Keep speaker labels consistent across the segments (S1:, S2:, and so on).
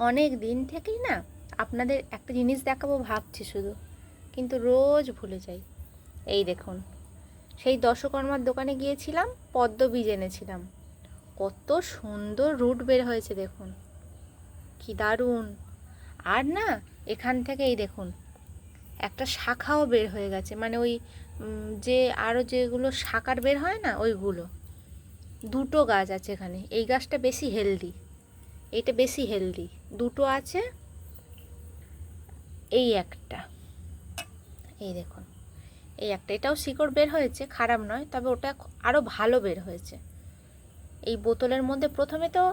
S1: অনেক দিন থেকেই না আপনাদের একটা জিনিস দেখাবো ভাবছি শুধু, কিন্তু রোজ ভুলে যাই। এই দেখুন, সেই দশকর্মার দোকানে গিয়েছিলাম, পদ্ম বীজ এনেছিলাম। কত সুন্দর রুট বের হয়েছে দেখুন, কি দারুণ। আর না, এখান থেকে এই দেখুন একটা শাখাও বের হয়ে গেছে, মানে ওই যে আরও যেগুলো শাখার বের হয় না ওইগুলো। দুটো গাছ আছে এখানে, এই গাছটা বেশি হেলদি, এইটা বেশি হেলদি। দুটো আছে, এই একটা, এই দেখুন, এই একটা, এটাও শিকড় বের হয়েছে, খারাপ নয়, তবে ওটা আরও ভালো বের হয়েছে। এই বোতলের মধ্যে প্রথমে তো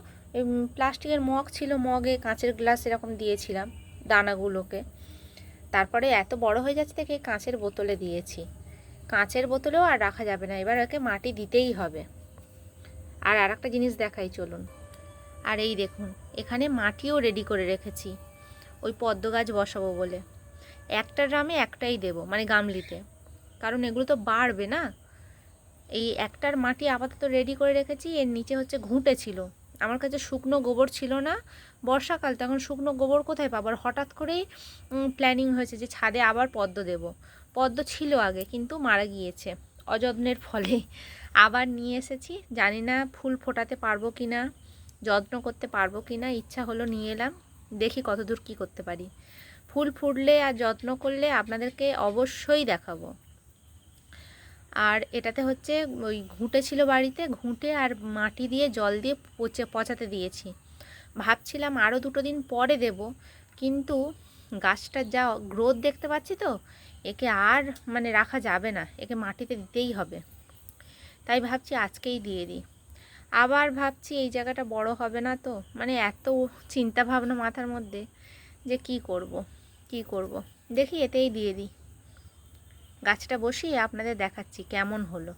S1: প্লাস্টিকের মগ ছিল, মগে কাঁচের গ্লাস এরকম দিয়েছিলাম দানাগুলোকে। তারপরে এত বড় হয়ে যাচ্ছে থেকে কাঁচের বোতলে দিয়েছি। কাঁচের বোতলেও আর রাখা যাবে না, এবার ওকে মাটি দিতেই হবে। আর একটা জিনিস দেখাই চলুন। আর এই দেখুন, এখানে মাটিও রেডি করে রেখেছি ওই পদ্ম গাছ বসাবো বলে। একটা ড্রামে একটাই দেবো, মানে গামলিতে, কারণ এগুলো তো বাড়বে না। এই একটার মাটি আপাতত রেডি করে রেখেছি। এর নিচে হচ্ছে ঘুঁটে ছিল, আমার কাছে শুকনো গোবর ছিল না, বর্ষাকাল তখন শুকনো গোবর কোথায় পাবো। আর হঠাৎ করেই প্ল্যানিং হয়েছে যে ছাদে আবার পদ্ম দেব। পদ্ম ছিল আগে, কিন্তু মারা গিয়েছে অযত্নের ফলে। আবার নিয়ে এসেছি, জানি না ফুল ফোটাতে পারবো কি না, যত্ন করতে পারবো কি না, ইচ্ছা হলো নিয়ে এলাম, দেখি কতদূর কী করতে পারি। ফুল ফুটলে আর যত্ন করলে আপনাদেরকে অবশ্যই দেখাবো। আর এটাতে হচ্ছে ওই ঘুঁটে ছিল বাড়িতে, ঘুঁটে আর মাটি দিয়ে জল দিয়ে পচাতে দিয়েছি। ভাবছিলাম আরও 2 দিন পরে দেব, কিন্তু গাছটার যা গ্রোথ দেখতে পাচ্ছি তো, একে আর মানে রাখা যাবে না, একে মাটিতে দিতেই হবে। তাই ভাবছি আজকেই দিয়ে দিই। আবার ভাবছি এই জায়গাটা বড় হবে না তো, মানে এত চিন্তা ভাবনা মাথার মধ্যে যে কি করব কি করব, দেখি এতেই দিয়ে দিই। গাছটা বসিয়ে আপনাদের দেখাচ্ছি কেমন হলো।